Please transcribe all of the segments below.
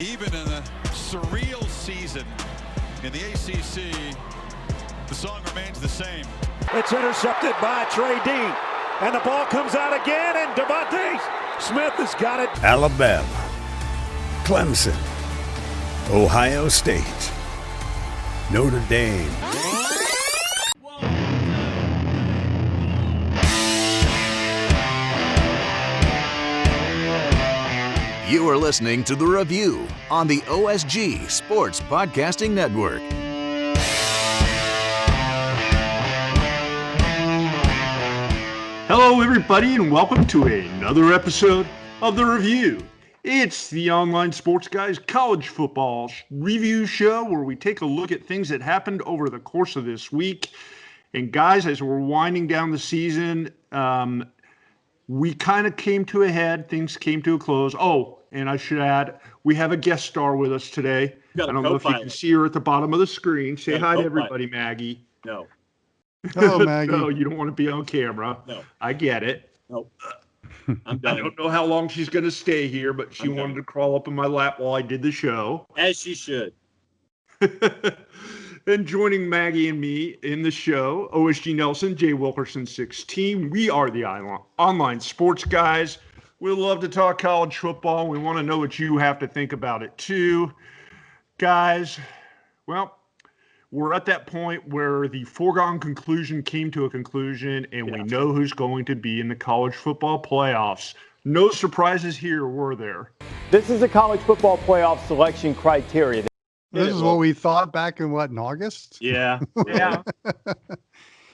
Even in a surreal season in the ACC, the song remains the same. It's intercepted by Trey Dean, and the ball comes out again, and Devontae Smith has got it. Alabama, Clemson, Ohio State, Notre Dame. You are listening to The Review on the OSG Sports Podcasting Network. Hello, everybody, and welcome to another episode of The Review. It's the online sports guys college football review show where we take a look at things that happened over the course of this week. And guys, as we're winding down the season, we kind of came to a head. Things came to a close. Oh, and I should add, we have a guest star with us today. I don't know if you can see her at the bottom of the screen. Say hi to everybody, Maggie. No. Hello, Maggie. No, you don't want to be on camera. No. I get it. No. I don't know how long she's going to stay here, but she wanted to crawl up in my lap while I did the show. As she should. And joining Maggie and me in the show, OSG Nelson, Jay Wilkerson 16. We are the online sports guys. We love to talk college football. We want to know what you have to think about it too. Guys, well, we're at that point where the foregone conclusion came to a conclusion, and we know who's going to be in the college football playoffs. No surprises here, were there? This is a college football playoff selection criteria. This is what we thought back in August? Yeah. Yeah.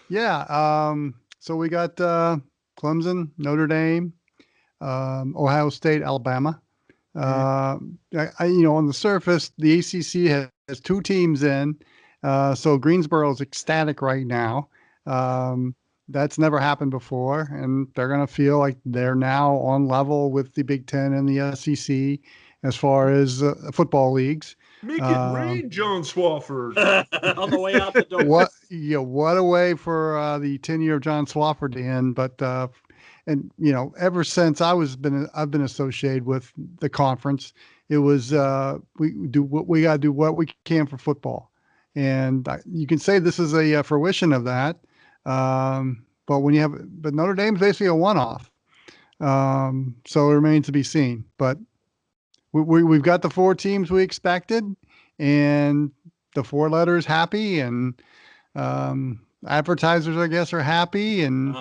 Yeah. So we got Clemson, Notre Dame, Ohio State, Alabama. On the surface, the ACC has two teams in. So Greensboro is ecstatic right now. That's never happened before, and they're going to feel like they're now on level with the Big Ten and the SEC as far as football leagues. Make it rain, John Swofford. On the way out the door. What a way for the tenure of John Swofford to end. But ever since I've been associated with the conference, it was we got to do what we can for football, and you can say this is a fruition of that. But Notre Dame's basically a one-off, so it remains to be seen. But we've got the four teams we expected, and the four letters happy, and advertisers, I guess, are happy, and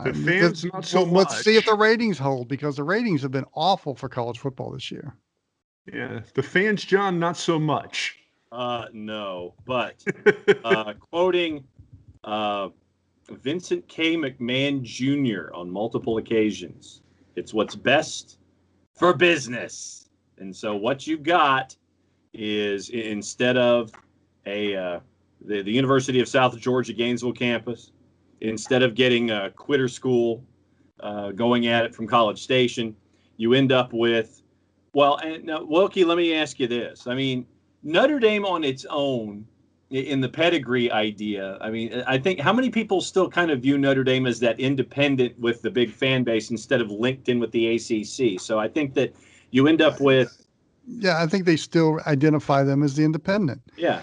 the fans not so much. Let's see if the ratings hold, because the ratings have been awful for college football this year. Yeah, the fans, John, not so much. No, but quoting Vincent K. McMahon Jr. on multiple occasions, it's what's best for business. And so what you've got is, instead of the University of South Georgia Gainesville campus, instead of getting a quitter school going at it from College Station, you end up with, Wilkie, let me ask you this. I mean, Notre Dame on its own, in the pedigree idea, I mean, I think how many people still kind of view Notre Dame as that independent with the big fan base instead of linked in with the ACC? So I think that you end up with. Yeah, I think they still identify them as the independent. Yeah.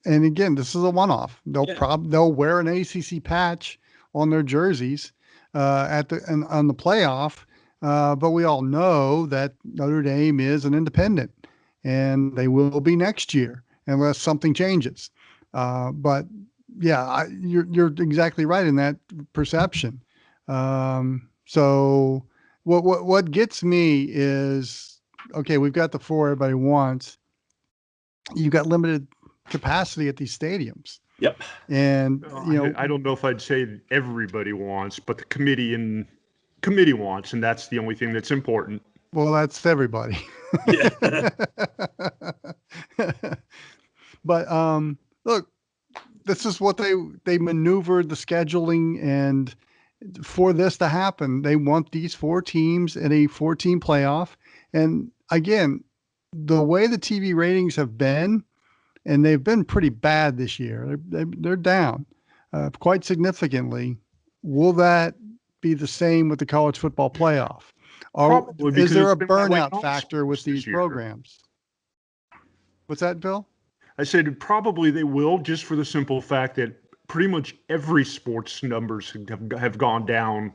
And again, this is a one-off. They'll wear an ACC patch on their jerseys on the playoff, but we all know that Notre Dame is an independent, and they will be next year unless something changes. But yeah, you're exactly right in that perception. So what gets me is, okay, we've got the four everybody wants. You've got limited capacity at these stadiums. Yep. And I don't know if I'd say everybody wants, but the committee wants, and that's the only thing that's important. Well, that's everybody. Yeah. But look, this is what they maneuvered the scheduling, and for this to happen, they want these four teams in a 4-team playoff. And again, the way the TV ratings have been, and they've been pretty bad this year. They're down quite significantly. Will that be the same with the college football playoff? Probably because Is there it's a been that way in burnout all factor with sports this these year. programs? What's that, Bill? I said probably they will, just for the simple fact that pretty much every sports numbers have gone down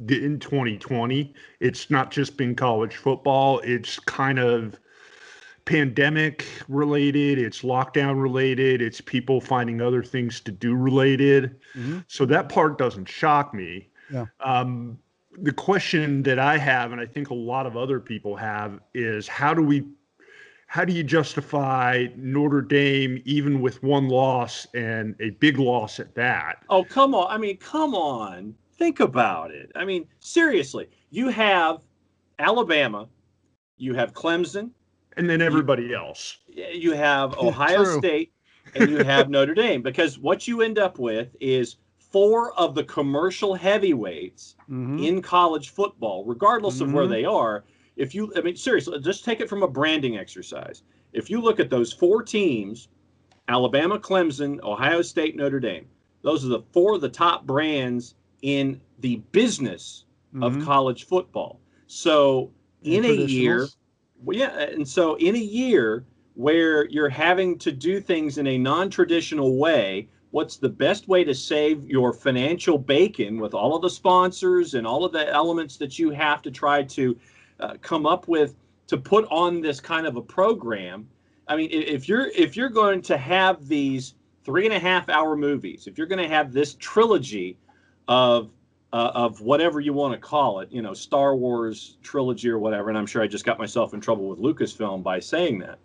in 2020. It's not just been college football. It's kind of pandemic related. It's lockdown related. It's people finding other things to do related. Mm-hmm. So that part doesn't shock me. Yeah. The question that I have, and I think a lot of other people have, is how do you justify Notre Dame even with one loss and a big loss at that? Oh, come on. I mean, come on. Think about it. I mean, seriously. You have Alabama, you have Clemson, And then everybody else. you have Ohio True. State, and you have Notre Dame. Because what you end up with is 4 of the commercial heavyweights in college football, regardless of where they are. Seriously, just take it from a branding exercise. If you look at those 4 teams, Alabama, Clemson, Ohio State, Notre Dame, those are the 4 of the top brands in the business of college football. So in a year, and so in a year where you're having to do things in a non-traditional way, what's the best way to save your financial bacon with all of the sponsors and all of the elements that you have to try to come up with to put on this kind of a program? I mean, if you're going to have these 3.5-hour movies, if you're going to have this trilogy of whatever you want to call it, Star Wars trilogy or whatever, and I'm sure I just got myself in trouble with Lucasfilm by saying that.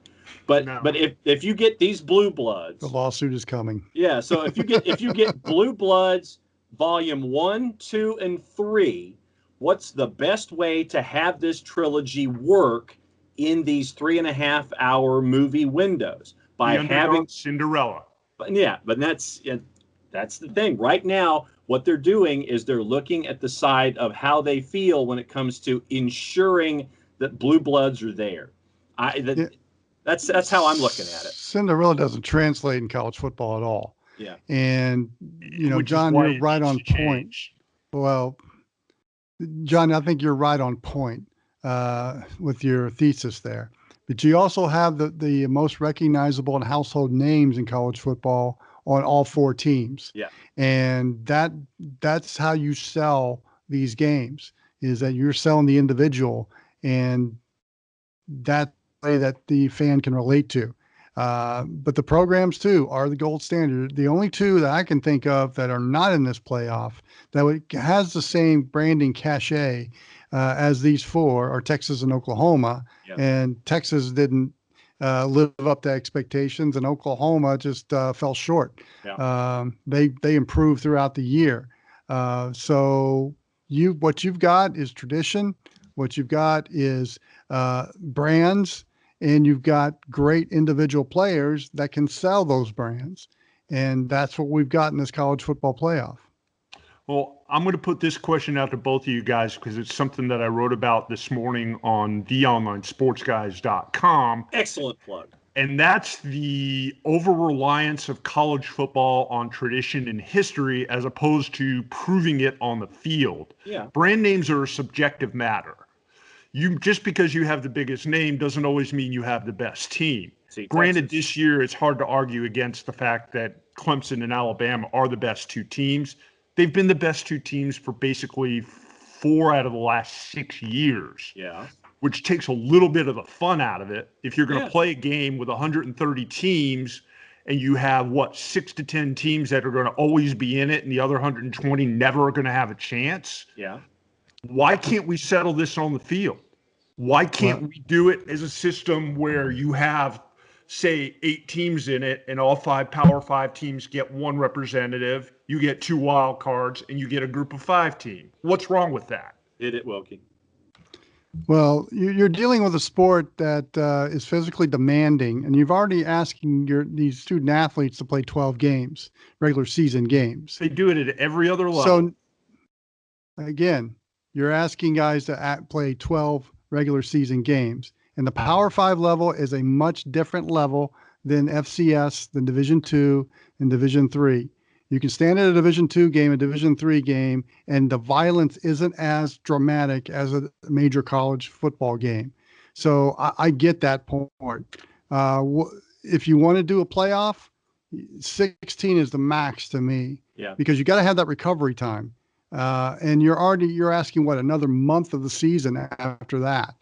But if you get these Blue Bloods, The lawsuit is coming. yeah. So if you get Blue Bloods Volume 1, 2, and 3, what's the best way to have this trilogy work in these 3.5-hour movie windows? By having Cinderella. But that's the thing. Right now, what they're doing is they're looking at the side of how they feel when it comes to ensuring that Blue Bloods are there. That's how I'm looking at it. Cinderella doesn't translate in college football at all. Yeah. And, Which is John, why you're it right needs on to point. change. Well, John, I think you're right on point with your thesis there. But you also have the most recognizable and household names in college football on all 4 teams. Yeah. And that's how you sell these games, is that you're selling the individual, and that way that the fan can relate to. But the programs too are the gold standard. The only 2 that I can think of that are not in this playoff that has the same branding cachet as these 4 are Texas and Oklahoma. Yeah. And Texas didn't live up to expectations, and Oklahoma just fell short. Yeah. They improved throughout the year. So what you've got is tradition. What you've got is brands, and you've got great individual players that can sell those brands. And that's what we've got in this college football playoff. Well, I'm going to put this question out to both of you guys because it's something that I wrote about this morning on theonlinesportsguys.com. Excellent plug. And that's the over-reliance of college football on tradition and history as opposed to proving it on the field. Yeah. Brand names are a subjective matter. Just because you have the biggest name doesn't always mean you have the best team. See, Granted, Texas. this year it's hard to argue against the fact that Clemson and Alabama are the best 2 teams. They've been the best 2 teams for basically 4 out of the last 6 years. Yeah. Which takes a little bit of the fun out of it. If you're going to Yeah. play a game with 130 teams and you have 6 to 10 teams that are going to always be in it and the other 120 never are going to have a chance. Yeah. Why can't we settle this on the field? Why can't we do it as a system where you have, say, 8 teams in it and all 5 Power 5 teams get 1 representative, you get 2 wild cards, and you get a group of 5 team? What's wrong with that? Hit it, Wilkie. Well, you're dealing with a sport that is physically demanding, and you've already asking these student athletes to play 12 games, regular season games. They do it at every other level. So, again, you're asking guys to play 12 regular season games, and the Power 5 level is a much different level than FCS, than Division II, and Division III. You can stand at a Division II game, a Division III game, and the violence isn't as dramatic as a major college football game. So I get that point. If you want to do a playoff, 16 is the max to me. Yeah. Because you got to have that recovery time. And you're asking what, another month of the season after that.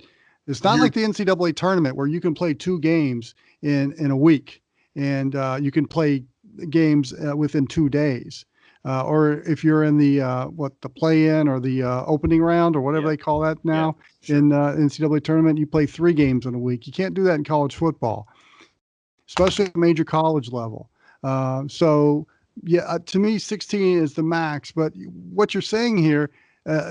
It's not like the NCAA tournament where you can play 2 games in a week and you can play games within 2 days. Or if you're in the play-in or the opening round or whatever they call that now in NCAA tournament, you play 3 games in a week. You can't do that in college football, especially at major college level. To me, 16 is the max. But what you're saying here,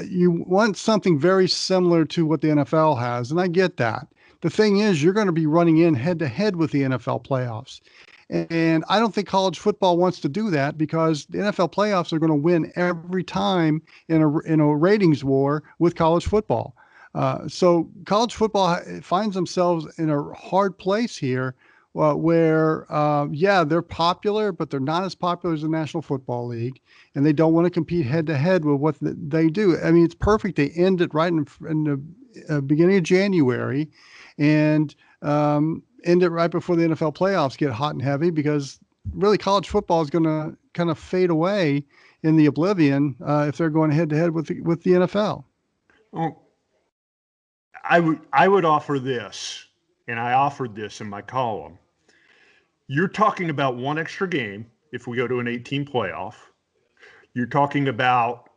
you want something very similar to what the NFL has, and I get that. The thing is, you're going to be running in head-to-head with the NFL playoffs. And I don't think college football wants to do that because the NFL playoffs are going to win every time in a ratings war with college football. So college football finds themselves in a hard place here where, they're popular, but they're not as popular as the National Football League, and they don't want to compete head-to-head with what they do. I mean, it's perfect. They end it right in the beginning of January and end it right before the NFL playoffs get hot and heavy because really college football is going to kind of fade away in the oblivion if they're going head-to-head with the NFL. Well, I would offer this, and I offered this in my column. You're talking about one extra game if we go to an 18 playoff. You're talking about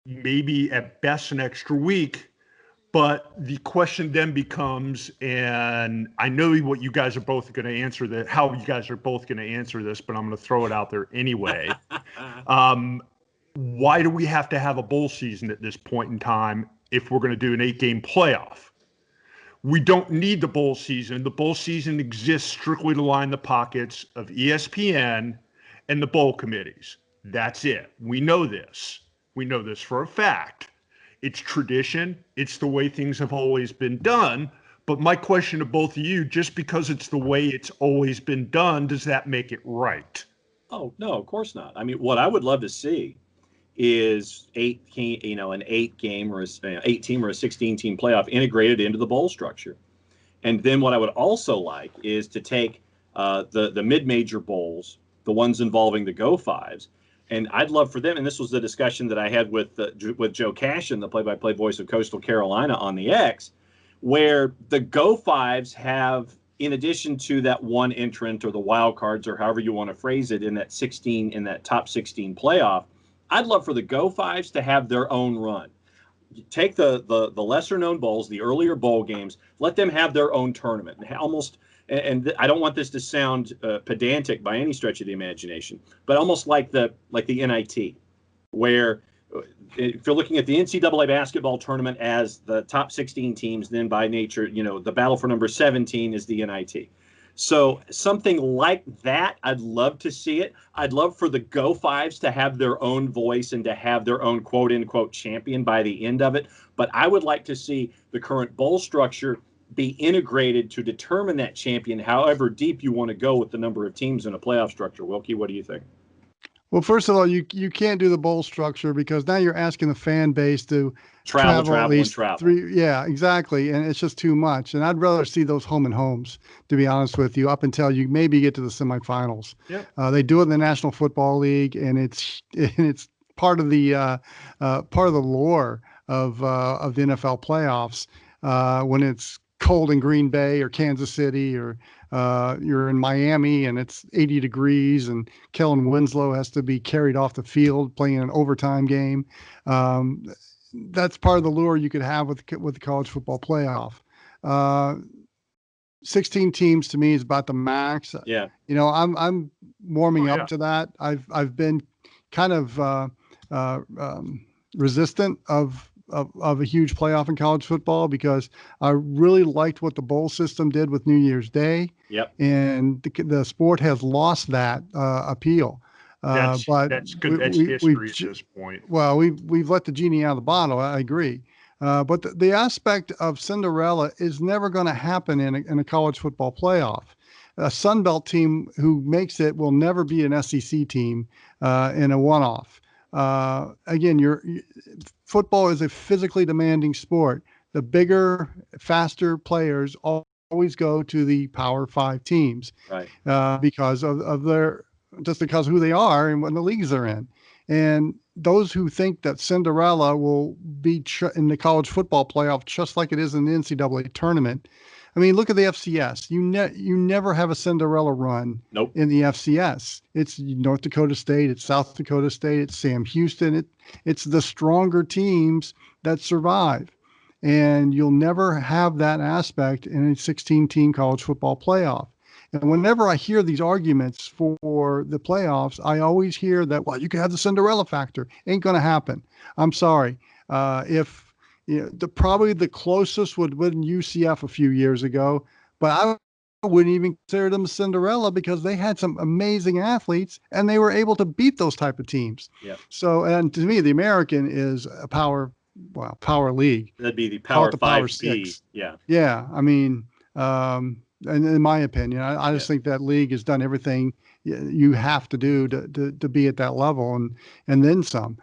maybe at best an extra week, but the question then becomes, and I know what you guys are both going to answer how you guys are both going to answer this, but I'm going to throw it out there anyway. Why do we have to have a bowl season at this point in time if we're going to do an 8-game playoff? We don't need the bowl season. The bowl season exists strictly to line the pockets of ESPN and the bowl committees. That's it. We know this. We know this for a fact. It's tradition. It's the way things have always been done. But my question to both of you, just because it's the way it's always been done, does that make it right? Oh, no, of course not. I mean, what I would love to see is an 8-game or 8-team or a 16-team playoff integrated into the bowl structure. And then what I would also like is to take the mid-major bowls, the ones involving the Go-Fives, and I'd love for them, and this was the discussion that I had with Joe Cashin, the play-by-play voice of Coastal Carolina on the X, where the Go-Fives have, in addition to that one entrant or the wild cards or however you want to phrase it in that top 16 playoff, I'd love for the Go-Fives to have their own run. Take the lesser-known bowls, the earlier bowl games, let them have their own tournament. And I don't want this to sound pedantic by any stretch of the imagination, but almost like the NIT, where if you're looking at the NCAA basketball tournament as the top 16 teams, then by nature, the battle for number 17 is the NIT. So something like that, I'd love to see it. I'd love for the Go-Fives to have their own voice and to have their own quote-unquote champion by the end of it. But I would like to see the current bowl structure be integrated to determine that champion, however deep you want to go with the number of teams in a playoff structure. Wilkie, what do you think? Well, first of all, you can't do the bowl structure because now you're asking the fan base to travel at least 3. Yeah, exactly. And it's just too much. And I'd rather see those home and homes, to be honest with you, up until you maybe get to the semifinals. Yep. They do it in the National Football League, and it's part of the lore of the NFL playoffs when it's cold in Green Bay or Kansas City or you're in Miami and it's 80 degrees and Kellen Winslow has to be carried off the field playing an overtime game. That's part of the lure you could have with the college football playoff. 16 teams to me is about the max. Yeah. I'm warming up to that. I've been kind of resistant of a huge playoff in college football because I really liked what the bowl system did with New Year's Day. Yep. And the sport has lost that appeal. That's good. That's history at this point. Well, we've let the genie out of the bottle. I agree. But the aspect of Cinderella is never going to happen in a college football playoff. a Sun Belt team who makes it will never be an SEC team in a one-off. Again, football is a physically demanding sport. The bigger, faster players always go to the Power 5 teams, Right. Because because of who they are and what the leagues they're in. And those who think that Cinderella will be in the college football playoff just like it is in the NCAA tournament. I mean, look at the FCS. You never have a Cinderella run in the FCS. It's North Dakota State, it's South Dakota State, it's Sam Houston. It's the stronger teams that survive. And you'll never have that aspect in a 16-team college football playoff. And whenever I hear these arguments for the playoffs, I always hear that, well, you can have the Cinderella factor. Ain't going to happen. I'm sorry. Probably the closest would win UCF a few years ago, but I wouldn't even consider them a Cinderella because they had some amazing athletes and they were able to beat those type of teams. Yeah. So, and to me, the American is a power league. That'd be the Power 5B. Yeah. Yeah. I mean, and in my opinion, I just think that league has done everything you have to do to be at that level and then some.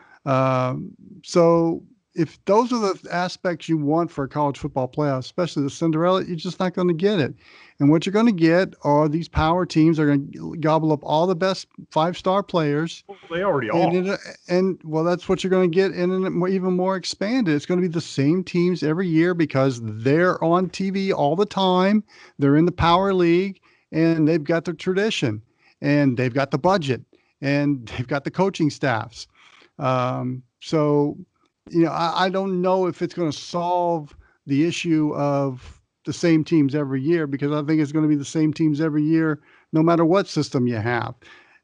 So if those are the aspects you want for a college football playoff, especially the Cinderella, you're just not going to get it. And what you're going to get are these power teams are going to gobble up all the best 5-star players. Well, they already are. And that's what you're going to get in an even more expanded. It's going to be the same teams every year because they're on TV all the time. They're in the power league and they've got their tradition and they've got the budget and they've got the coaching staffs. So, I don't know if it's going to solve the issue of the same teams every year because I think it's going to be the same teams every year, no matter what system you have.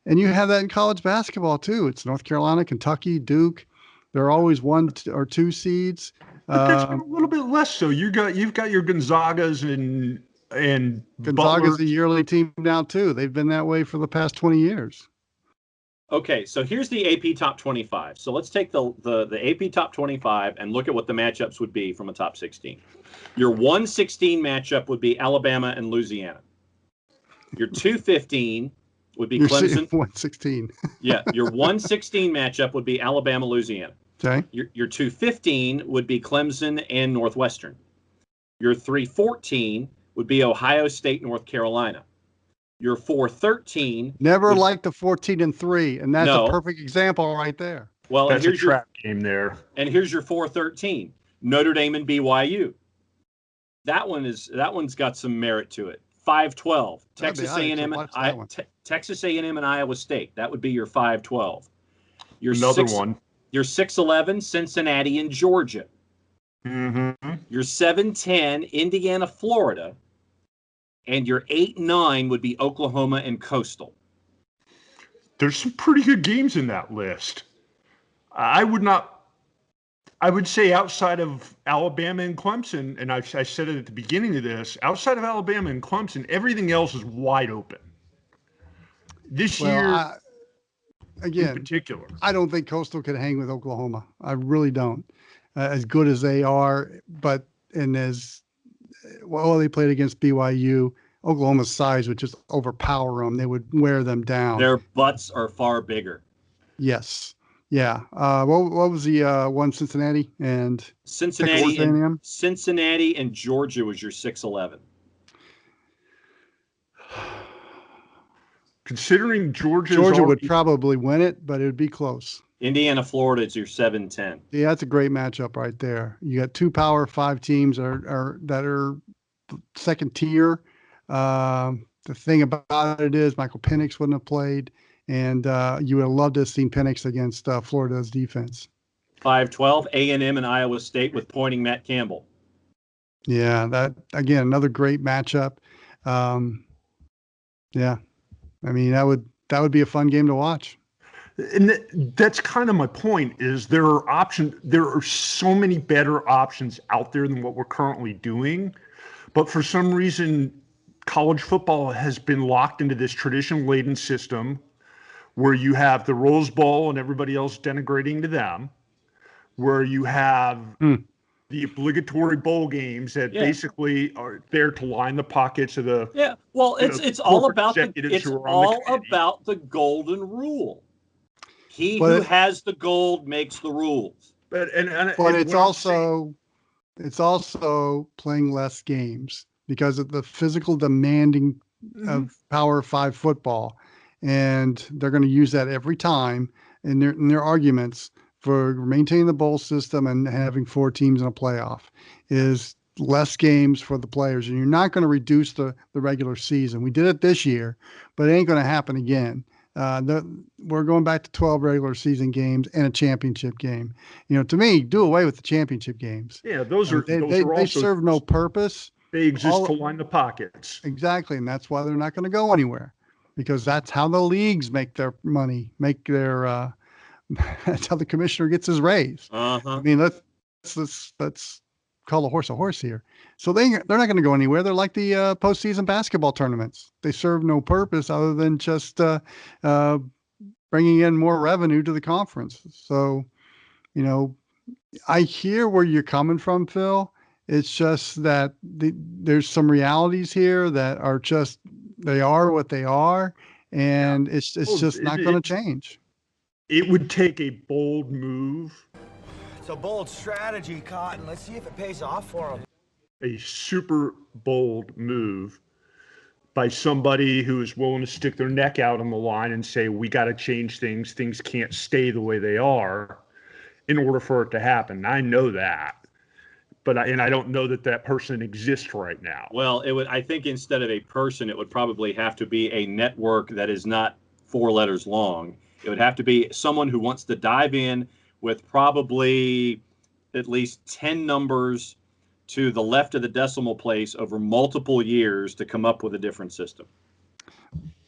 And you have that in college basketball too. It's North Carolina, Kentucky, Duke. They're always 1 or 2 seeds. But that's a little bit less so. You've got your Gonzagas and Gonzaga's Butler. a yearly team now too. They've been that way for the past 20 years. Okay, so here's the AP Top 25. So let's take the AP Top 25 and look at what the matchups would be from a top 16. Your 116 matchup would be Alabama and Louisiana. Your 215 would be Clemson. 116. Yeah, your 116 matchup would be Alabama, Louisiana. Okay. Your 215 would be Clemson and Northwestern. Your 314 would be Ohio State, North Carolina. Your 413. Never liked the 14-3, and that's No. a perfect example right there. Well, That's and a trap game there. And here's your 413. Notre Dame and BYU. That one's got some merit to it. 512. Texas A&M and Iowa State. That would be your 512. Another one. Your 611 Cincinnati and Georgia. Mm-hmm. Your 710 Indiana, Florida. And your 8-9 would be Oklahoma and Coastal. There's some pretty good games in that list. I would say outside of Alabama and Clemson, and I said it at the beginning of this, outside of Alabama and Clemson, everything else is wide open. This year, in particular. I don't think Coastal could hang with Oklahoma. I really don't. As good as they are, but they played against BYU. Oklahoma's size would just overpower them. They would wear them down. Their butts are far bigger. Yes. Yeah. What was the one? Cincinnati and Cincinnati and Georgia was your 611. Considering Georgia would probably win it, but it would be close. Indiana, Florida is your 710. Yeah, that's a great matchup right there. You got 2 Power 5 teams that are second tier. The thing about it is Michael Penix wouldn't have played, and you would have loved to have seen Penix against Florida's defense. 512, A&M and Iowa State with pointing Matt Campbell. Yeah, that again, another great matchup. Yeah, I mean that would be a fun game to watch. And that's kind of my point is there are so many better options out there than what we're currently doing. But for some reason, college football has been locked into this tradition-laden system where you have the Rose Bowl and everybody else denigrating to them, where you have the obligatory bowl games that basically are there to line the pockets of the Well, it's all about the golden rule. He who has the gold makes the rules. But it's also playing less games because of the physical demanding of Power 5 football, and they're going to use that every time in their arguments for maintaining the bowl system and having 4 teams in a playoff is less games for the players. And you're not going to reduce the regular season. We did it this year, but it ain't going to happen again. We're going back to 12 regular season games and a championship game. To me, do away with the championship games. Yeah, they serve no purpose. They exist to line the pockets. Exactly, and that's why they're not going to go anywhere, because that's how the leagues make their money, that's how the commissioner gets his raise. I mean, let's call a horse here. So they're not going to go anywhere. They're like the postseason basketball tournaments. They serve no purpose other than just bringing in more revenue to the conference. So, I hear where you're coming from, Phil. It's just that there's some realities here that are they are what they are, and it's just not going to change. It would take a bold move. It's a bold strategy, Cotton. Let's see if it pays off for him. A super bold move by somebody who is willing to stick their neck out on the line and say, we got to change things. Things can't stay the way they are in order for it to happen. I know that. But I don't know that person exists right now. Well, I think instead of a person, it would probably have to be a network that is not 4 letters long. It would have to be someone who wants to dive in with probably at least 10 numbers to the left of the decimal place over multiple years to come up with a different system.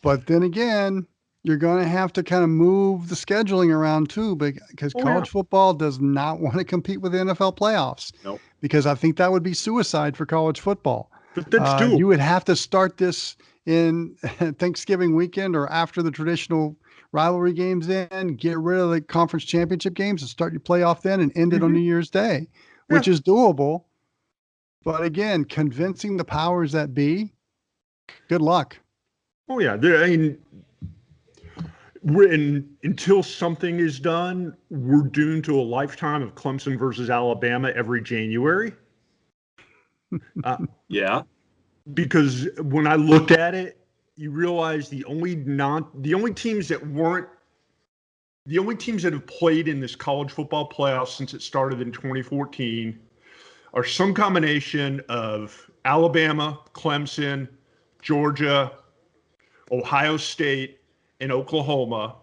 But then again, you're going to have to kind of move the scheduling around too, because college football does not want to compete with the NFL playoffs. Nope. Because I think that would be suicide for college football. But that's doable. You would have to start this in Thanksgiving weekend or after the traditional rivalry games in, get rid of the conference championship games and start your playoff then and end it on New Year's Day, which is doable. But again, convincing the powers that be, good luck. Oh, yeah. Until something is done, we're doomed to a lifetime of Clemson versus Alabama every January. Because when I looked at it, you realize the only teams that have played in this college football playoff since it started in 2014 are some combination of Alabama, Clemson, Georgia, Ohio State, and Oklahoma,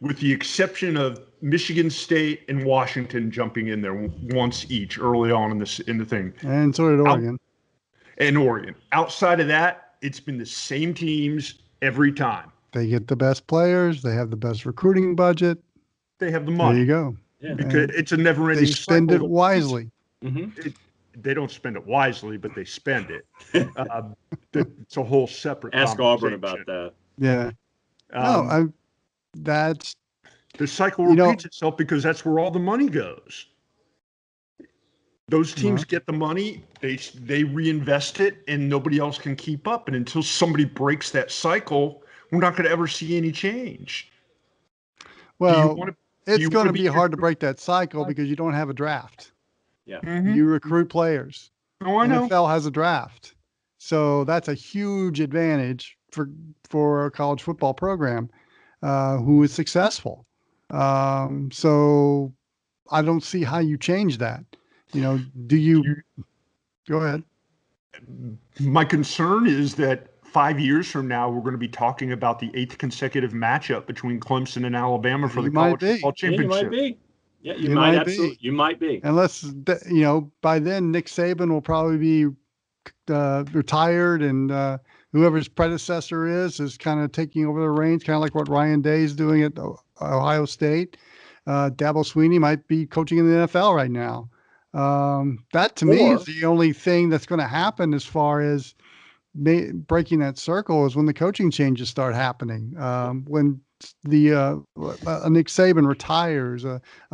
with the exception of Michigan State and Washington jumping in there once each early on in the thing. And so did Oregon. Oregon. Outside of that, it's been the same teams every time. They get the best players. They have the best recruiting budget. They have the money. There you go. Yeah. Because it's a never-ending cycle. They spend it wisely. They don't spend it wisely, but they spend it. It's a whole separate Ask Auburn about that. Yeah. That's the cycle repeats itself because that's where all the money goes. Those teams get the money, they reinvest it, and nobody else can keep up. And until somebody breaks that cycle, we're not going to ever see any change. Well, it's going to be hard to break that cycle because you don't have a draft. Yeah. You recruit players. Oh, I know. NFL has a draft. So that's a huge advantage for a college football program who is successful. So I don't see how you change that. Do you go ahead? My concern is that 5 years from now, we're going to be talking about the 8th consecutive matchup between Clemson and Alabama for the college football championship. You might be. Yeah, you might absolutely. You might be. Unless, by then Nick Saban will probably be retired and whoever's predecessor is kind of taking over the reins, kind of like what Ryan Day is doing at Ohio State. Dabo Swinney might be coaching in the NFL right now. That to me is the only thing that's going to happen as far as breaking that circle is when the coaching changes start happening. When the Nick Saban retires,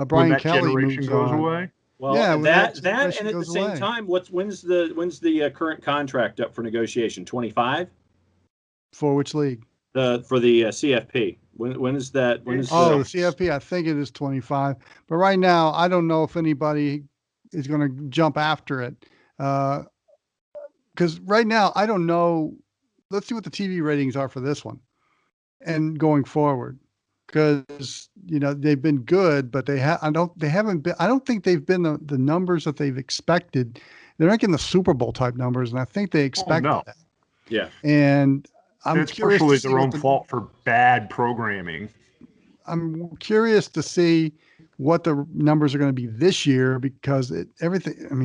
Brian Kelly moves goes on. away. Well, Yeah, when that situation and at the goes same away. time, when's the current contract up for negotiation? 25 For which league? for the CFP. When is that? When is Oh, the the CFP, I think it is 25. But right now, I don't know if anybody is going to jump after it. Because right now, I don't know. Let's see what the TV ratings are for this one and going forward. Because, they've been good, but they haven't been, I don't think they've been the numbers that they've expected. They're not getting the Super Bowl type numbers, and I think they expected no. that. Yeah. And I'm It's curious partially to see their own what fault for bad programming. I'm curious to see what the numbers are going to be this year because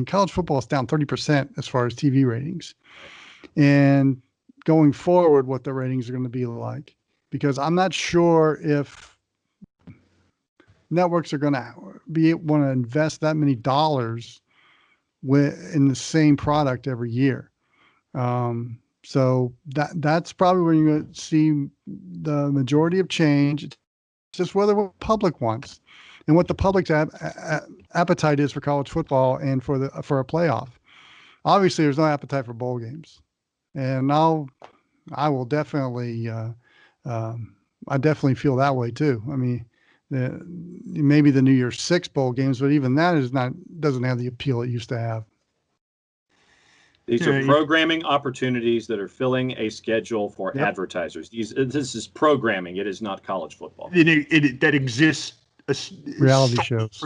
college football is down 30% as far as TV ratings. And going forward, what the ratings are going to be like, because I'm not sure if networks are going to want to invest that many dollars in the same product every year. So that's probably where you're going to see the majority of change. It's just whether what the public wants and what the public's appetite is for college football and for a playoff. Obviously, there's no appetite for bowl games, and I will definitely I definitely feel that way too. I mean, maybe the New Year's Six bowl games, but even that doesn't have the appeal it used to have. These are programming opportunities that are filling a schedule for advertisers. This is programming. It is not college football. That exists reality shows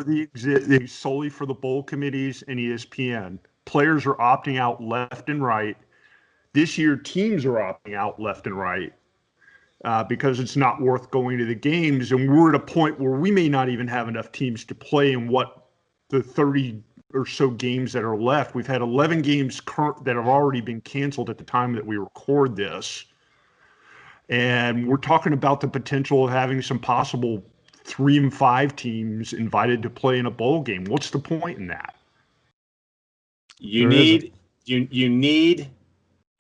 solely for the bowl committees and ESPN. Players are opting out left and right. This year, teams are opting out left and right because it's not worth going to the games. And we're at a point where we may not even have enough teams to play in what the 30 or so games that are left. We've had 11 games that have already been canceled at the time that we record this. And we're talking about the potential of having some possible 3 and 5 teams invited to play in a bowl game. What's the point in that? You need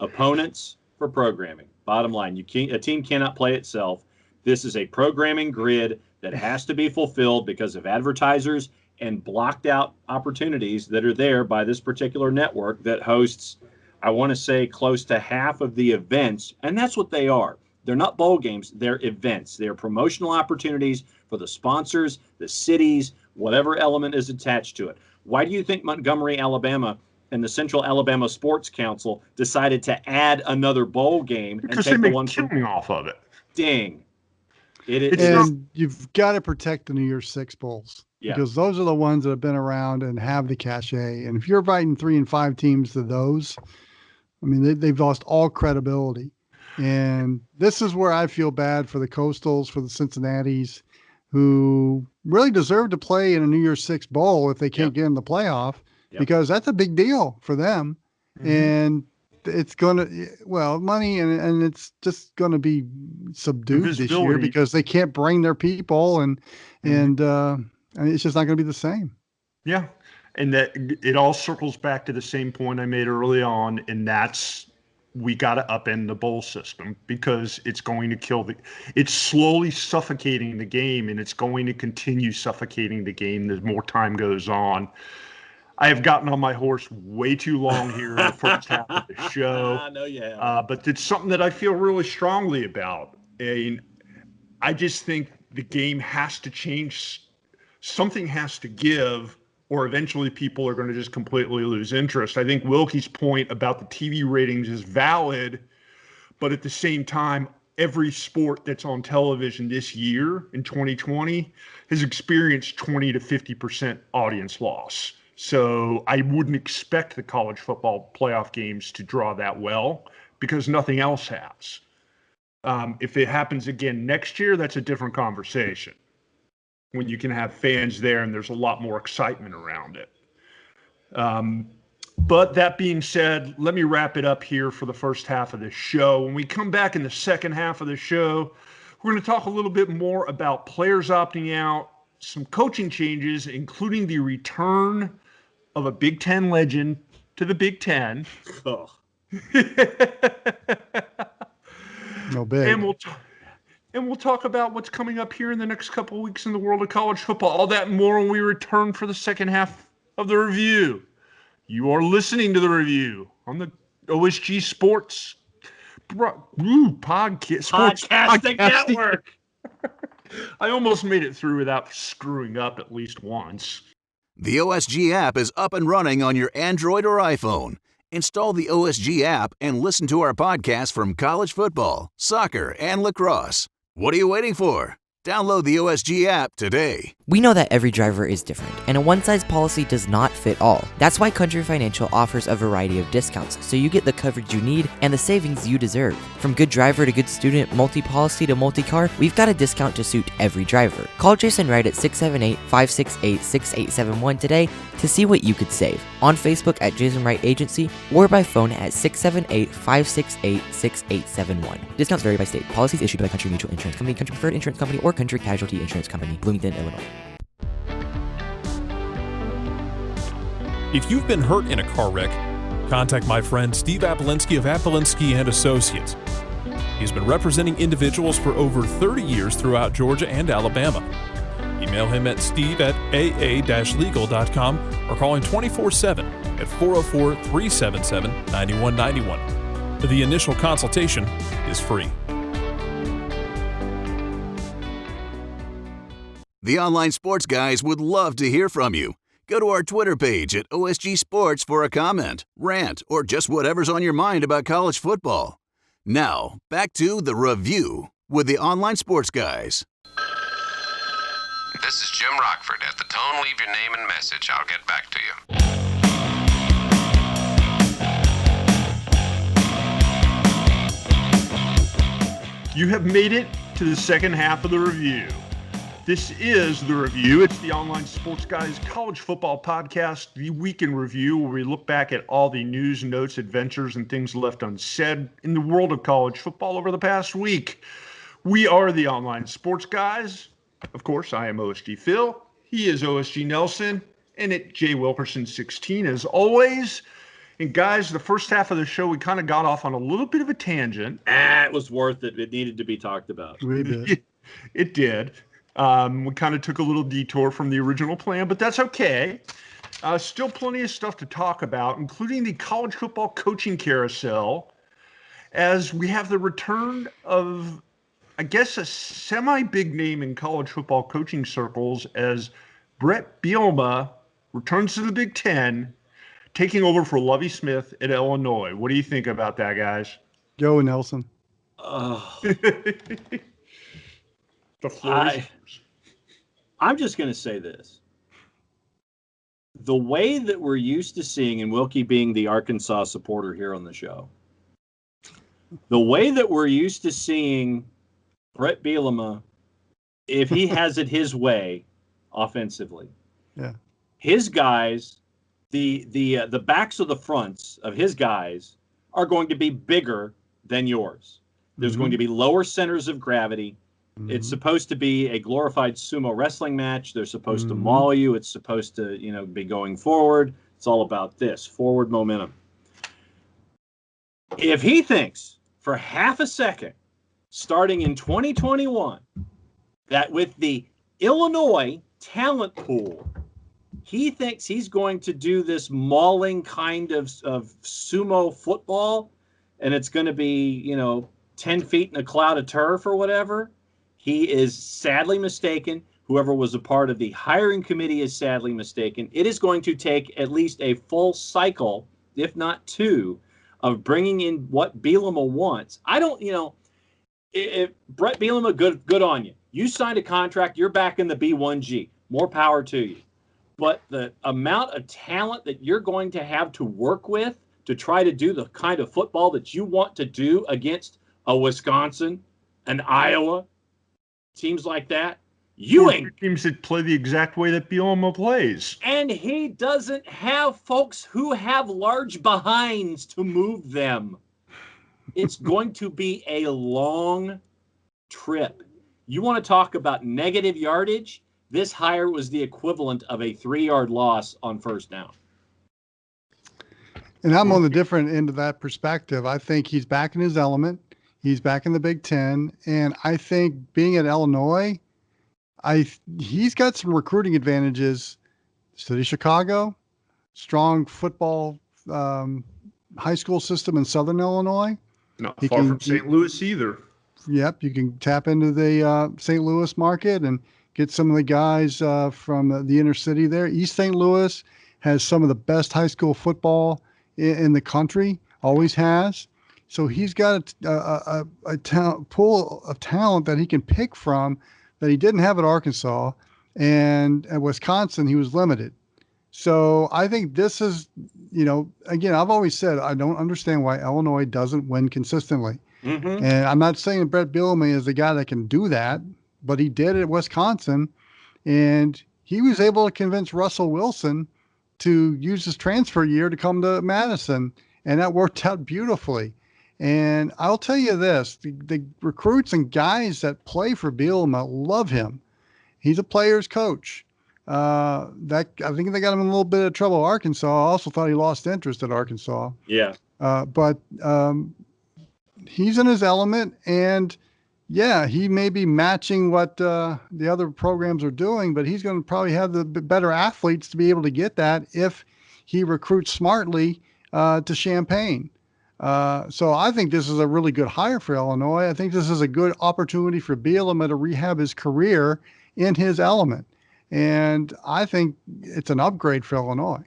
opponents for programming. Bottom line, a team cannot play itself. This is a programming grid that has to be fulfilled because of advertisers and blocked out opportunities that are there by this particular network that hosts, I want to say, close to half of the events. And that's what they are. They're not bowl games. They're events. They're promotional opportunities for the sponsors, the cities, whatever element is attached to it. Why do you think Montgomery, Alabama, and the Central Alabama Sports Council decided to add another bowl game because and take they the one make killing off of it? Ding. You've got to protect the New Year's Six bowls. Yeah. Because those are the ones that have been around and have the cachet. And if you're inviting 3 and 5 teams to those, I mean, they've lost all credibility. And this is where I feel bad for the Coastals, for the Cincinnatis, who really deserve to play in a New Year's Six bowl if they can't get in the playoff, because that's a big deal for them. Mm-hmm. And it's going to, money, and it's just going to be subdued this year because they can't bring their people and it's just not going to be the same. Yeah. And that it all circles back to the same point I made early on. And that's, we got to upend the bowl system because it's going to it's slowly suffocating the game, and it's going to continue suffocating the game as more time goes on. I have gotten on my horse way too long here in the first half of the show. I know you have. But it's something that I feel really strongly about. And I just think the game has to change. Something has to give, or eventually people are going to just completely lose interest. I think Wilkie's point about the TV ratings is valid, but at the same time, every sport that's on television this year in 2020 has experienced 20 to 50% audience loss. So I wouldn't expect the college football playoff games to draw that well because nothing else has. If it happens again next year, that's a different conversation, when you can have fans there and there's a lot more excitement around it. But that being said, let me wrap it up here for the first half of the show. When we come back in the second half of the show, we're going to talk a little bit more about players opting out, some coaching changes, including the return of a Big Ten legend to the Big Ten. Oh. No big. And we'll talk about what's coming up here in the next couple of weeks in the world of college football. All that and more when we return for the second half of the review. You are listening to the review on the OSG Sports Podcasting Network. I almost made it through without screwing up at least once. The OSG app is up and running on your Android or iPhone. Install the OSG app and listen to our podcast from college football, soccer, and lacrosse. What are you waiting for? Download the OSG app today. We know that every driver is different, and a one-size policy does not fit all. That's why Country Financial offers a variety of discounts, so you get the coverage you need and the savings you deserve. From good driver to good student, multi-policy to multi-car, we've got a discount to suit every driver. Call Jason Wright at 678-568-6871 today to see what you could save. On Facebook at Jason Wright Agency, or by phone at 678-568-6871. Discounts vary by state. Policies issued by Country Mutual Insurance Company, Country Preferred Insurance Company, or Country Casualty Insurance Company, Bloomington, Illinois. If you've been hurt in a car wreck, contact my friend Steve Apolinski of Apolinski & Associates. He's been representing individuals for over 30 years throughout Georgia and Alabama. Email him at steve@aa-legal.com or call him 24/7 at 404-377-9191. The initial consultation is free. The Online Sports Guys would love to hear from you. Go to our Twitter page at OSG Sports for a comment, rant, or just whatever's on your mind about college football. Now, back to The Review with the Online Sports Guys. This is Jim Rockford. At the tone, leave your name and message. I'll get back to you. You have made it to the second half of the review. This is The Review. It's the Online Sports Guys college football podcast, the week in review, where we look back at all the news, notes, adventures, and things left unsaid in the world of college football over the past week. We are the Online Sports Guys. Of course, I am OSG Phil. He is OSG Nelson, and at Jay Wilkerson 16 as always. And guys, the first half of the show, we kind of got off on a little bit of a tangent. It was worth it. It needed to be talked about. We did. It did. We kind of took a little detour from the original plan, but that's okay. Still plenty of stuff to talk about, including the college football coaching carousel, as we have the return of, I guess, a semi-big name in college football coaching circles as Bret Beliema returns to the Big Ten, taking over for Lovie Smith at Illinois. What do you think about that, guys? Joe Nelson. The floor is yours. I'm just going to say this. The way that we're used to seeing, and Wilkie being the Arkansas supporter here on the show, the way that we're used to seeing Bret Beliema, if he has it his way offensively, his guys, the backs of the fronts of his guys are going to be bigger than yours. There's going to be lower centers of gravity. It's supposed to be a glorified sumo wrestling match. They're supposed to maul you. It's supposed to, be going forward. It's all about this forward momentum. If he thinks for half a second, starting in 2021, that with the Illinois talent pool, he thinks he's going to do this mauling kind of sumo football, and it's going to be, 10 feet in a cloud of turf or whatever, he is sadly mistaken. Whoever was a part of the hiring committee is sadly mistaken. It is going to take at least a full cycle, if not two, of bringing in what Beliema wants. I don't, if Bret Beliema, good on you. You signed a contract. You're back in the B1G. More power to you. But the amount of talent that you're going to have to work with to try to do the kind of football that you want to do against a Wisconsin, an Iowa, teams like that, you ain't teams that play the exact way that Beliema plays. And he doesn't have folks who have large behinds to move them. It's going to be a long trip. You want to talk about negative yardage? This hire was the equivalent of a 3-yard loss on first down. And I'm on the different end of that perspective. I think he's back in his element. He's back in the Big Ten. And I think being at Illinois, he's got some recruiting advantages. City of Chicago, strong football high school system in Southern Illinois. Not far from St. Louis either. Yep, you can tap into the St. Louis market and get some of the guys from the inner city there. East St. Louis has some of the best high school football in the country, always has. So he's got a pool of talent that he can pick from that he didn't have at Arkansas. And at Wisconsin, he was limited. So I think this is, again, I've always said I don't understand why Illinois doesn't win consistently. Mm-hmm. And I'm not saying Bret Beliema is the guy that can do that, but he did it at Wisconsin. And he was able to convince Russell Wilson to use his transfer year to come to Madison. And that worked out beautifully. And I'll tell you this, the recruits and guys that play for Bielema love him. He's a player's coach. I think they got him in a little bit of trouble at Arkansas. I also thought he lost interest at Arkansas. Yeah. But he's in his element, and yeah, he may be matching what the other programs are doing, but he's going to probably have the better athletes to be able to get that if he recruits smartly to Champaign. So I think this is a really good hire for Illinois. I think this is a good opportunity for Bielema to rehab his career in his element. And I think it's an upgrade for Illinois.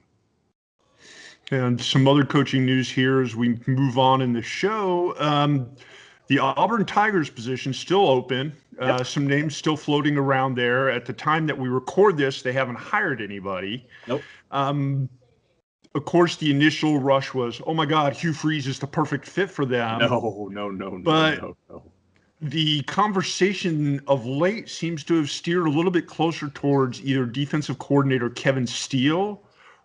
And some other coaching news here as we move on in the show. The Auburn Tigers position still open. Some names still floating around there. At the time that we record this, they haven't hired anybody. Nope. Of course, the initial rush was, oh my God, Hugh Freeze is the perfect fit for them. No. The conversation of late seems to have steered a little bit closer towards either defensive coordinator Kevin Steele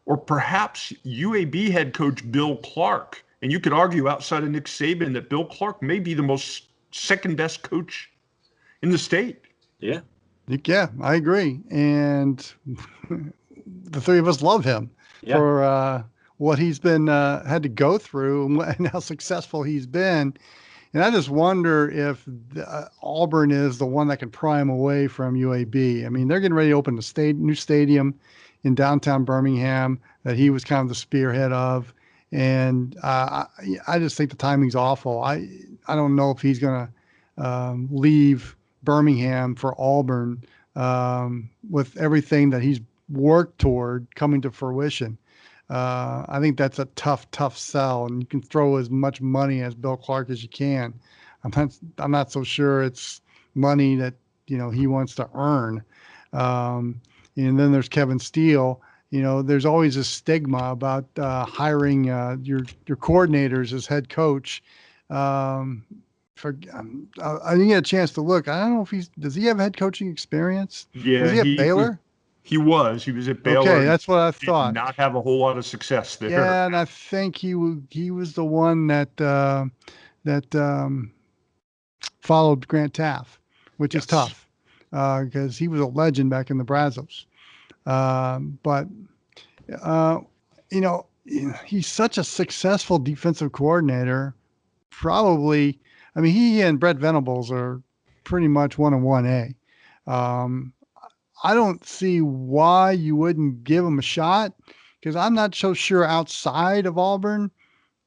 or perhaps UAB head coach Bill Clark. And you could argue outside of Nick Saban that Bill Clark may be the most second best coach in the state. Yeah. Yeah, I agree. And the three of us love him for what he's been had to go through and how successful he's been. And I just wonder if Auburn is the one that can pry him away from UAB. I mean, they're getting ready to open a new stadium in downtown Birmingham that he was kind of the spearhead of. And I just think the timing's awful. I don't know if he's going to leave Birmingham for Auburn with everything that he's worked toward coming to fruition. I think that's a tough sell, and you can throw as much money as Bill Clark as you can. I'm not so sure it's money that he wants to earn. And then there's Kevin Steele. There's always a stigma about hiring your coordinators as head coach. I didn't get a chance to look. I don't know if does he have head coaching experience? Yeah, was he at Baylor? He was at Baylor. Okay, that's what I thought. Did not have a whole lot of success there. Yeah, and I think he was the one that followed Grant Taft, which is tough because he was a legend back in the Brazos. But he's such a successful defensive coordinator. Probably, I mean, he and Brett Venables are pretty much 1 and 1A. I don't see why you wouldn't give him a shot because I'm not so sure outside of Auburn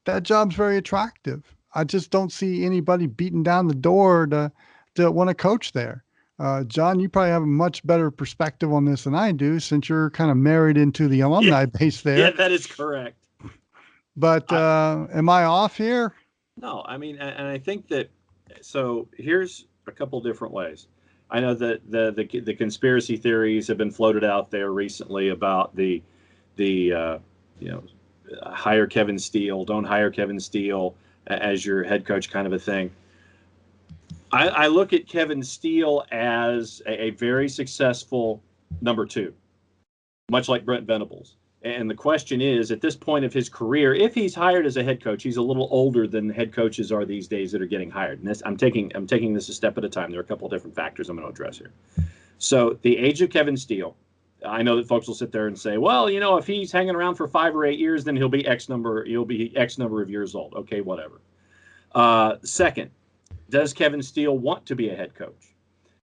that job's very attractive. I just don't see anybody beating down the door to want to coach there. John, you probably have a much better perspective on this than I do since you're kind of married into the alumni base there. Yeah, that is correct. But am I off here? No, I mean, and I think that, so here's a couple different ways. I know that the conspiracy theories have been floated out there recently about the hire Kevin Steele, don't hire Kevin Steele as your head coach kind of a thing. I look at Kevin Steele as a very successful number two, much like Brent Venables. And the question is, at this point of his career, if he's hired as a head coach, he's a little older than head coaches are these days that are getting hired. And I'm taking this a step at a time. There are a couple of different factors I'm going to address here. So the age of Kevin Steele, I know that folks will sit there and say, well, if he's hanging around for 5 or 8 years, then he'll be X number of years old. Okay, whatever. Second, does Kevin Steele want to be a head coach?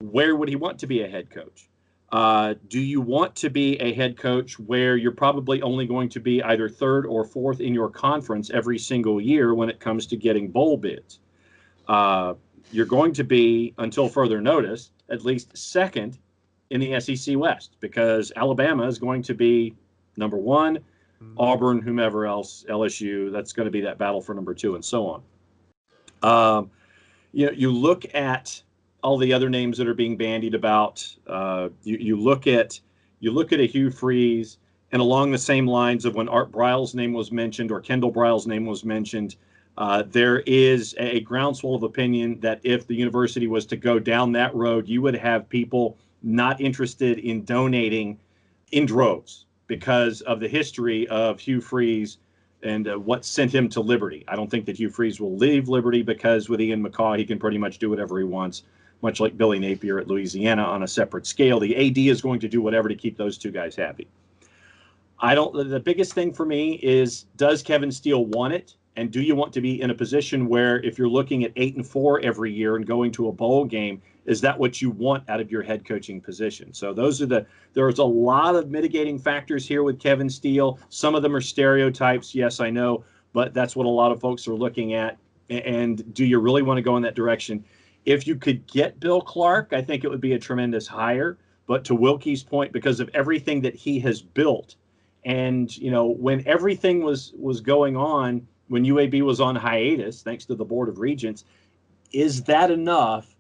Where would he want to be a head coach? Do you want to be a head coach where you're probably only going to be either third or fourth in your conference every single year when it comes to getting bowl bids? You're going to be, until further notice, at least second in the SEC West, because Alabama is going to be number one, Auburn, whomever else, LSU, that's going to be that battle for number two, and so on. You look at all the other names that are being bandied about. You look at a Hugh Freeze, and along the same lines of when Art Briles' name was mentioned or Kendall Briles' name was mentioned, there is a groundswell of opinion that if the university was to go down that road, you would have people not interested in donating in droves because of the history of Hugh Freeze and what sent him to Liberty. I don't think that Hugh Freeze will leave Liberty because with Ian McCaw, he can pretty much do whatever he wants, much like Billy Napier at Louisiana on a separate scale. The AD is going to do whatever to keep those two guys happy. The biggest thing for me is, does Kevin Steele want it? And do you want to be in a position where if you're looking at 8-4 every year and going to a bowl game, is that what you want out of your head coaching position? So there's a lot of mitigating factors here with Kevin Steele. Some of them are stereotypes. Yes, I know, but that's what a lot of folks are looking at. And do you really want to go in that direction? If you could get Bill Clark, I think it would be a tremendous hire. But to Wilkie's point, because of everything that he has built, and when everything was going on, when UAB was on hiatus, thanks to the Board of Regents, is that enough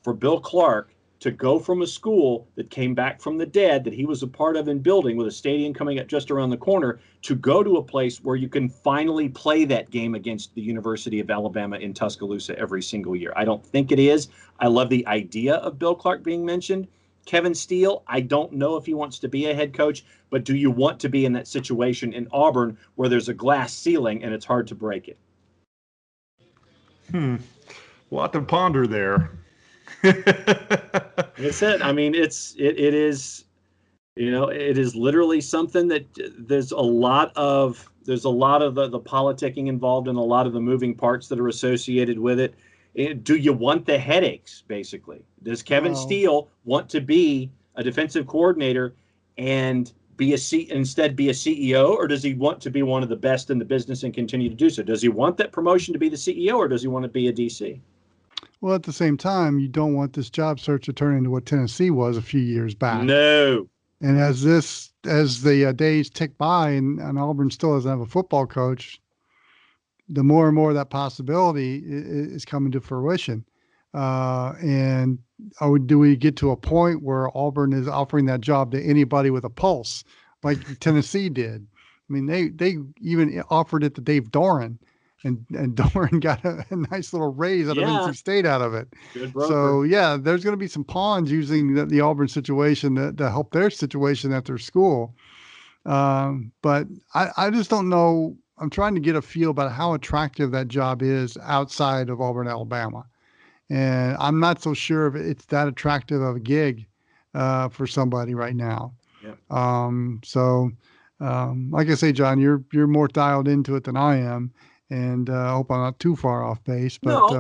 for Bill Clark to go from a school that came back from the dead, that he was a part of and building with a stadium coming up just around the corner, to go to a place where you can finally play that game against the University of Alabama in Tuscaloosa every single year? I don't think it is. I love the idea of Bill Clark being mentioned. Kevin Steele, I don't know if he wants to be a head coach, but do you want to be in that situation in Auburn where there's a glass ceiling and it's hard to break it? A lot to ponder there. That's it. I mean, it is literally something that there's a lot of the politicking involved and a lot of the moving parts that are associated with it. Do you want the headaches, basically? Does Kevin Steele want to be a defensive coordinator and instead be a CEO, or does he want to be one of the best in the business and continue to do so? Does he want that promotion to be the CEO, or does he want to be a DC? Well, at the same time, you don't want this job search to turn into what Tennessee was a few years back. No. And as the days tick by and Auburn still doesn't have a football coach, the more and more that possibility is coming to fruition. And do we get to a point where Auburn is offering that job to anybody with a pulse, like Tennessee did? I mean, they even offered it to Dave Doran, and Doran got a nice little raise out of NC State out of it. Good broker. So yeah, there's going to be some pawns using the Auburn situation to help their situation at their school. But I just don't know. I'm trying to get a feel about how attractive that job is outside of Auburn, Alabama. And I'm not so sure if it's that attractive of a gig for somebody right now. Yep. Like I say, John, you're more dialed into it than I am, and I hope I'm not too far off base. But,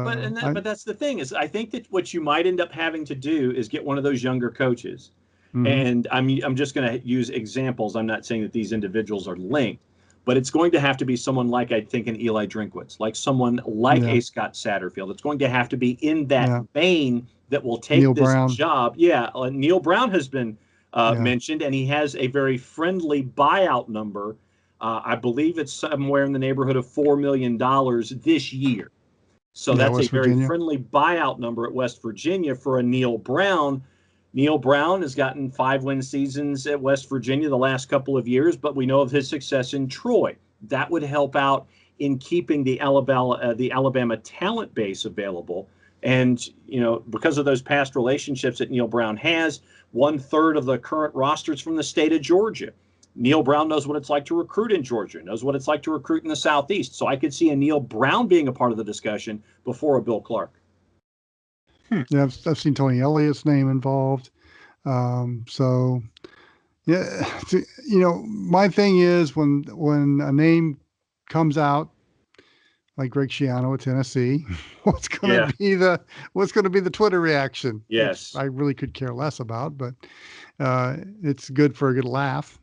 but that's the thing is, I think that what you might end up having to do is get one of those younger coaches. Mm-hmm. And I'm just going to use examples. I'm not saying that these individuals are linked, but it's going to have to be someone like, I think, an Eli Drinkwitz, like someone like a Scott Satterfield. It's going to have to be in that vein that will take Neil this Brown. job. Neil Brown has been mentioned, and he has a very friendly buyout number. I believe it's somewhere in the neighborhood of $4 million this year. So that's West a very Virginia. friendly buyout number at West Virginia for a Neil Brown. Neil Brown has gotten 5-win seasons at West Virginia the last couple of years, but we know of his success in Troy. That would help out in keeping the Alabama talent base available. And, because of those past relationships that Neil Brown has, 1/3 of the current rosters from the state of Georgia. Neil Brown knows what it's like to recruit in Georgia, knows what it's like to recruit in the Southeast. So I could see a Neil Brown being a part of the discussion before a Bill Clark. Yeah, I've seen Tony Elliott's name involved. My thing is when a name comes out, like Greg Schiano at Tennessee. What's going Yeah. to be the Twitter reaction? Yes. Which I really could care less about, but it's good for a good laugh.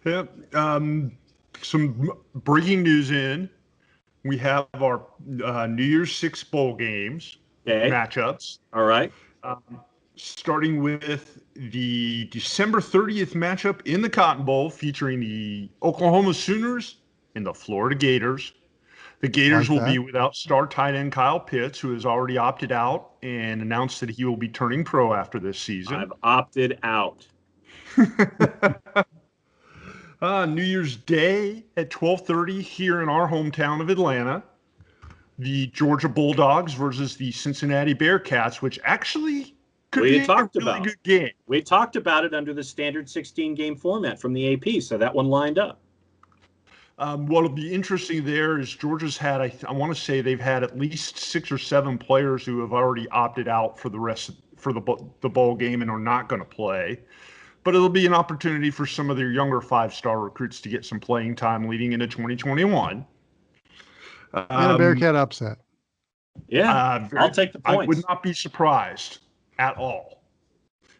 Yep. Some breaking news in. We have our New Year's Six bowl games matchups. All right. Starting with the December 30th matchup in the Cotton Bowl featuring the Oklahoma Sooners and the Florida Gators. The Gators will be without star tight end Kyle Pitts, who has already opted out and announced that he will be turning pro after this season. I've opted out. New Year's Day at 12:30 here in our hometown of Atlanta. The Georgia Bulldogs versus the Cincinnati Bearcats, which actually could be a really good game. We talked about it under the standard 16-game format from the AP, so that one lined up. What'll be interesting there is Georgia's had, I want to say they've had at least 6 or 7 players who have already opted out for the bowl game and are not going to play. But it'll be an opportunity for some of their younger 5-star recruits to get some playing time leading into 2021. And a Bearcat upset. Yeah, I'll take the points. I would not be surprised at all.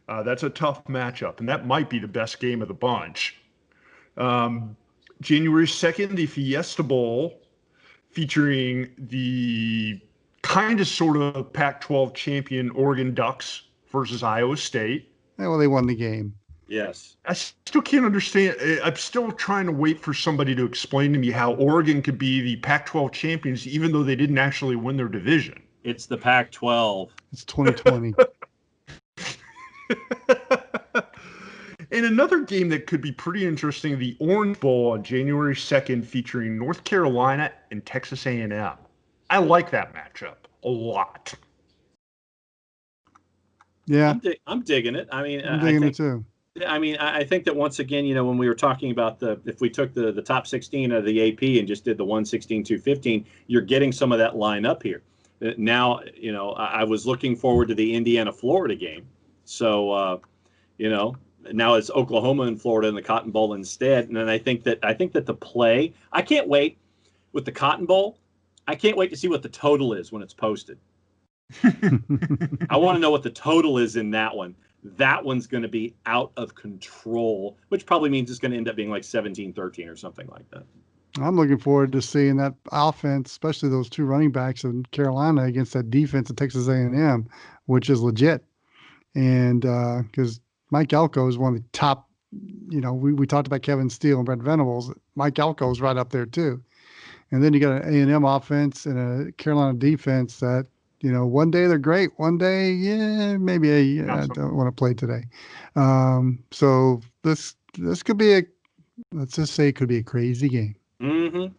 That's a tough matchup, and that might be the best game of the bunch. January 2nd, the Fiesta Bowl, featuring the kind of sort of Pac-12 champion Oregon Ducks versus Iowa State. Yeah, well, they won the game. Yes. I still can't understand. I'm still trying to wait for somebody to explain to me how Oregon could be the Pac-12 champions even though they didn't actually win their division. It's the Pac-12. It's 2020. And another game that could be pretty interesting, the Orange Bowl on January 2nd featuring North Carolina and Texas A&M. I like that matchup a lot. Yeah. I'm digging it. I mean, I'm digging it too. I mean, I think that once again, when we were talking about if we took the top 16 of the AP and just did the 116, 215, you're getting some of that line up here. Now, I was looking forward to the Indiana-Florida game. So, now it's Oklahoma and Florida in the Cotton Bowl instead. And then I think that the play, I can't wait with the Cotton Bowl. I can't wait to see what the total is when it's posted. I want to know what the total is in that one. That one's going to be out of control, which probably means it's going to end up being like 17-13 or something like that. I'm looking forward to seeing that offense, especially those 2 running backs in Carolina against that defense of Texas A&M, which is legit. And because Mike Elko is one of the top, we talked about Kevin Steele and Brent Venables. Mike Elko is right up there too. And then you got an A&M offense and a Carolina defense that, one day they're great. One day, maybe I don't want to play today. So this could be let's just say it could be a crazy game. Mm-hmm.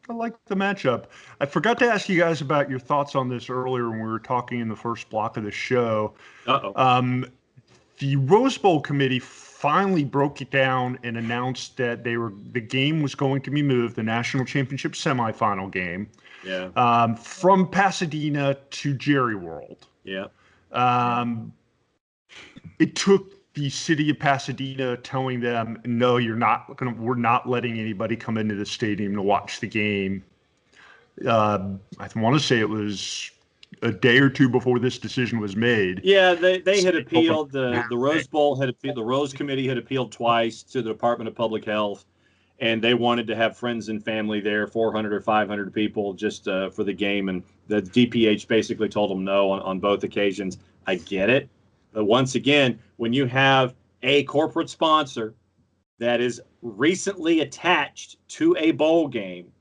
I like the matchup. I forgot to ask you guys about your thoughts on this earlier when we were talking in the first block of the show. The Rose Bowl committee finally broke it down and announced that the game was going to be moved, the national championship semifinal game, from Pasadena to Jerry World. Yeah. It took the city of Pasadena telling them, no, we're not letting anybody come into the stadium to watch the game. I want to say it was a day or two before this decision was made. Yeah, they had appealed. The Rose Bowl had appealed. The Rose Committee had appealed twice to the Department of Public Health, and they wanted to have friends and family there, 400 or 500 people just for the game. And the DPH basically told them no on both occasions. I get it. But once again, when you have a corporate sponsor that is recently attached to a bowl game,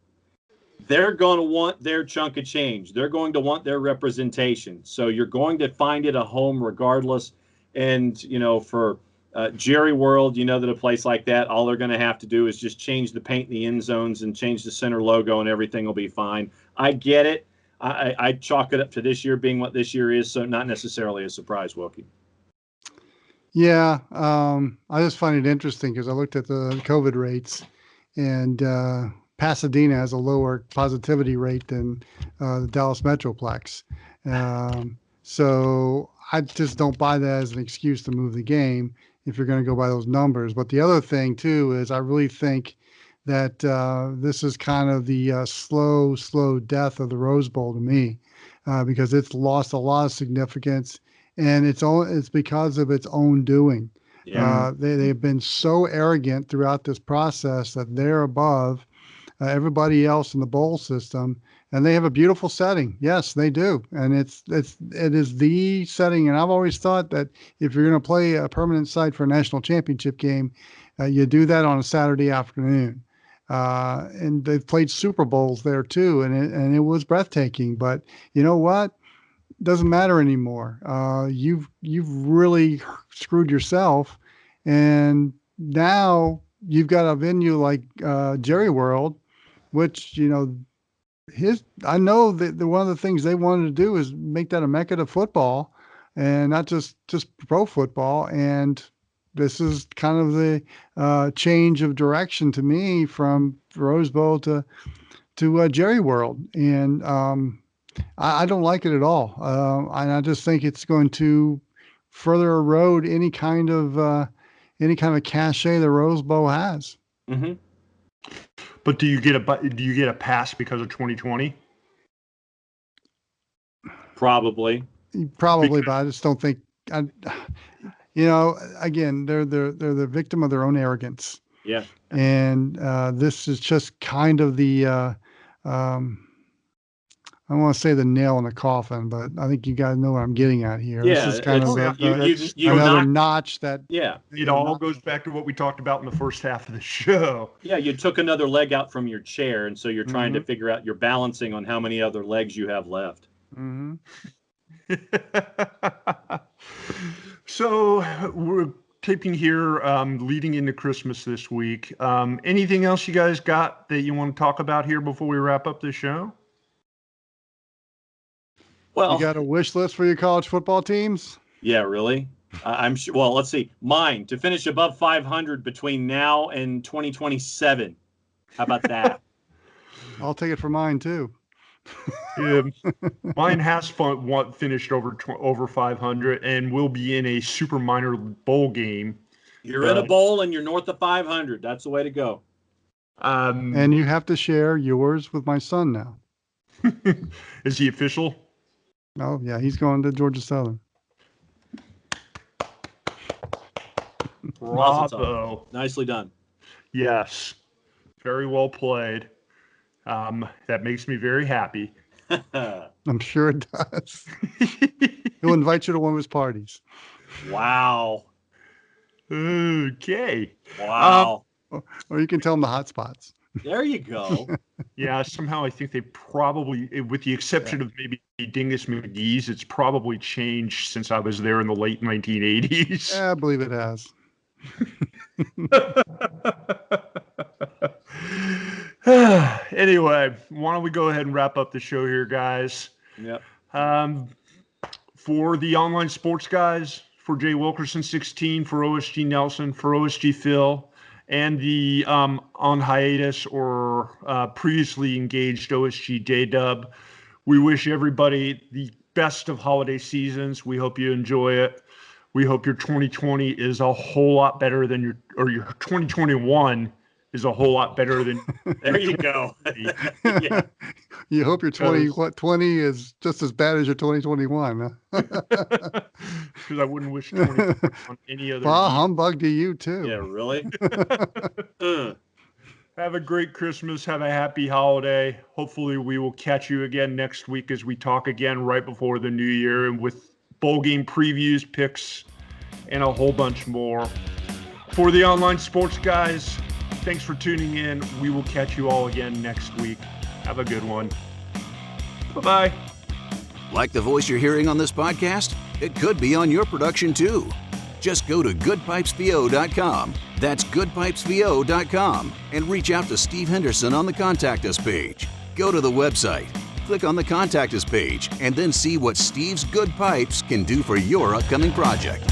they're going to want their chunk of change. They're going to want their representation. So you're going to find it a home regardless. And, for Jerry World, that a place like that, all they're going to have to do is just change the paint in the end zones and change the center logo and everything will be fine. I get it. I chalk it up to this year being what this year is, so not necessarily a surprise, Wilkie. Yeah, I just find it interesting because I looked at the COVID rates, and Pasadena has a lower positivity rate than the Dallas Metroplex. So I just don't buy that as an excuse to move the game if you're going to go by those numbers. But the other thing, too, is I really think that this is kind of the slow death of the Rose Bowl to me, because it's lost a lot of significance, and it's because of its own doing. Yeah. They've been so arrogant throughout this process that they're above everybody else in the bowl system, and they have a beautiful setting. Yes, they do, and it is the setting. And I've always thought that if you're going to play a permanent site for a national championship game, you do that on a Saturday afternoon. And they've played Super Bowls there too, and it was breathtaking. But you know what? It doesn't matter anymore. You've really screwed yourself, and now you've got a venue like Jerry World, which I know that one of the things they wanted to do is make that a mecca to football, and not just pro football. And this is kind of the change of direction to me from Rose Bowl to Jerry World, and I don't like it at all. And I just think it's going to further erode any kind of cachet the Rose Bowl has. Mm-hmm. But do you get a pass because of 2020? Probably, but I just don't think. Again, they're the victim of their own arrogance. Yeah. And this is just kind of the I don't want to say the nail in the coffin, but I think you guys know what I'm getting at here. Yeah, this is kind of another notch that. Yeah. It all goes back to what we talked about in the first half of the show. Yeah, you took another leg out from your chair, and so you're trying to figure out, you're balancing on how many other legs you have left. Mm-hmm. So we're taping here leading into Christmas this week. Anything else you guys got that you want to talk about here before we wrap up this show? Well, you got a wish list for your college football teams? Yeah, really? I'm sure. Well, let's see. Mine, to finish above 500 between now and 2027. How about that? I'll take it for mine too. Yeah, mine has finished over 500 and will be in a super minor bowl game. You're in a bowl and you're north of 500. That's the way to go. And you have to share yours with my son now. Is he official? Oh, yeah, he's going to Georgia Southern. Bravo. Nicely done. Yes. Very well played. That makes me very happy. I'm sure it does. He'll invite you to one of his parties. Wow. Okay. Wow. Or you can tell him the hot spots. There you go. Yeah, somehow I think they probably, with the exception of maybe Dingus McGee's, it's probably changed since I was there in the late 1980s. Yeah, I believe it has. Anyway, why don't we go ahead and wrap up the show here, guys? Yep. For the online sports guys, for Jay Wilkerson 16, for OSG Nelson, for OSG Phil, and the on hiatus or previously engaged OSG Day-Dub, we wish everybody the best of holiday seasons. We hope you enjoy it. We hope your 2020 is a whole lot better than your 2021 is a whole lot better than. There you go. Yeah. You hope your 2020 is just as bad as your 2021. Because I wouldn't wish 2020 on any other. Bah, humbug to you too. Yeah, really? Have a great Christmas. Have a happy holiday. Hopefully we will catch you again next week as we talk again right before the new year and with bowl game previews, picks, and a whole bunch more. For the online sports guys, thanks for tuning in. We will catch you all again next week. Have a good one. Bye-bye. Like the voice you're hearing on this podcast? It could be on your production too. Just go to goodpipesvo.com. That's goodpipesvo.com and reach out to Steve Henderson on the Contact Us page. Go to the website, click on the Contact Us page, and then see what Steve's Good Pipes can do for your upcoming project.